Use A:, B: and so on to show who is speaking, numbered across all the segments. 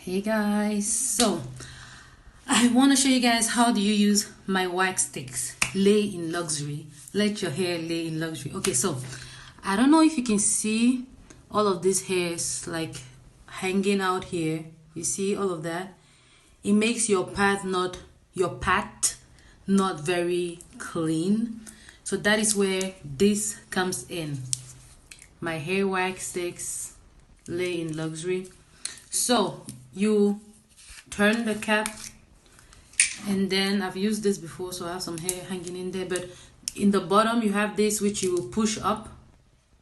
A: Hey guys, so I want to show you guys how do you use my wax sticks. Lay in luxury. Let your hair lay in luxury. Okay, so I don't know if you can see all of these hairs like hanging out here. You see all of that? It makes your path not very clean. So that is where this comes in. My hair wax sticks lay in luxury. So you turn the cap, and then I've used this before, so I have some hair hanging in there, but in the bottom you have this which you will push up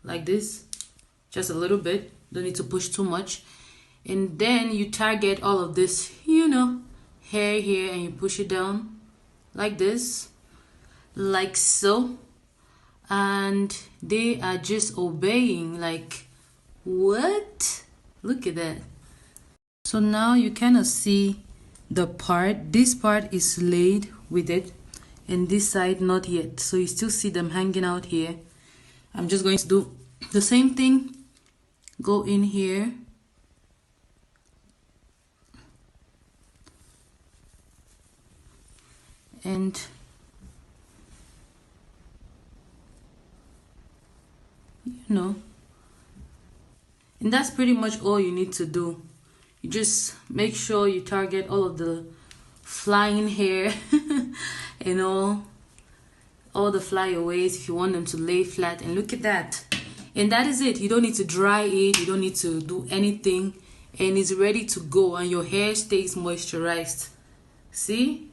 A: like this, just a little bit, don't need to push too much, and then you target all of this hair here, and you push it down like this, like so, and they are just obeying. Like, what? Look at that. So now you kind of see the part. This part is laid with it, and this side not yet. So you still see them hanging out here. I'm just going to do the same thing. Go in here. And and that's pretty much all you need to do. You just make sure you target all of the flying hair and all the flyaways if you want them to lay flat. And look at that. And that is it. You don't need to dry it. You don't need to do anything. And it's ready to go. And your hair stays moisturized. See?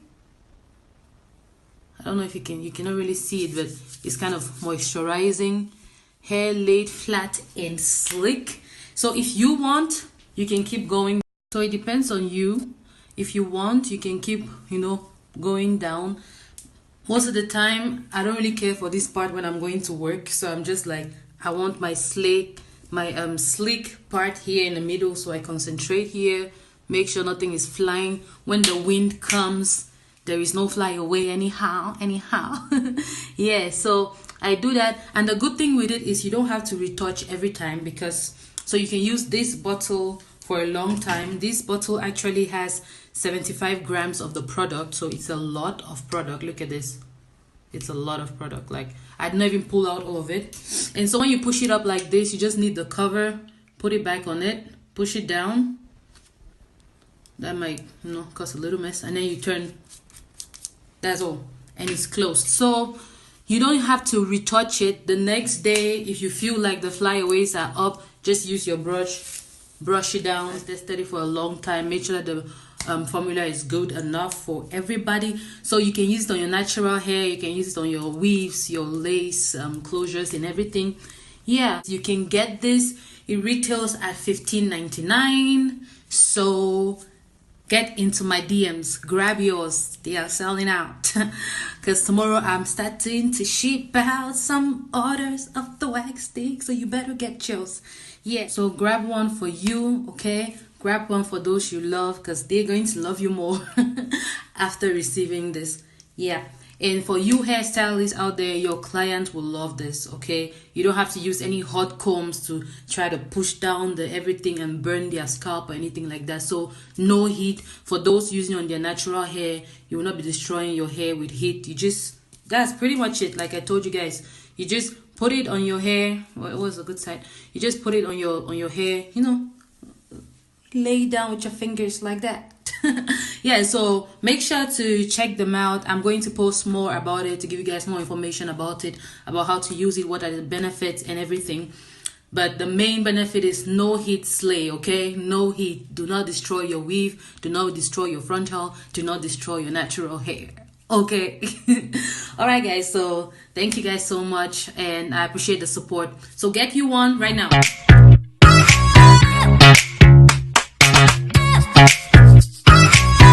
A: I don't know if you cannot really see it, but it's kind of moisturizing. Hair laid flat and slick. So if you want, you can keep going. So it depends on you. If you want, you can keep, going down. Most of the time, I don't really care for this part when I'm going to work. So I'm just like, I want my sleek part here in the middle. So I concentrate here. Make sure nothing is flying. When the wind comes, there is no fly away anyhow. Yeah, so I do that. And the good thing with it is you don't have to retouch every time, because so you can use this bottle for a long time. This bottle actually has 75 grams of the product, so it's a lot of product. Look at this. It's a lot of product. Like, I'd not even pull out all of it. And so when you push it up like this, you just need the cover, put it back on it, push it down. That might, cause a little mess. And then you turn. That's all. And it's closed. So you don't have to retouch it. The next day, if you feel like the flyaways are up, just use your brush it down. Tested it for a long time. Make sure that the formula is good enough for everybody. So you can use it on your natural hair. You can use it on your weaves, your lace closures, and everything. Yeah, you can get this. It retails at $15.99. So get into my DMs, grab yours. They are selling out. Because tomorrow I'm starting to ship out some orders of the wax stick. So you better get yours. Yeah, so grab one for you, okay? Grab one for those you love, because they're going to love you more after receiving this. Yeah, and for you hairstylists out there, your client will love this, okay? You don't have to use any hot combs to try to push down the everything and burn their scalp or anything like that. So no heat. For those using on their natural hair, you will not be destroying your hair with heat. That's pretty much it. Like I told you guys, you just put it on your hair. What was a good side? You just put it on your hair, lay down with your fingers like that. Yeah, so make sure to check them out. I'm going to post more about it to give you guys more information about it, about how to use it, what are the benefits and everything. But the main benefit is no heat slay, okay? No heat. Do not destroy your weave. Do not destroy your frontal. Do not destroy your natural hair. Okay. All right, guys. So thank you guys so much, and I appreciate the support. So get you one right now.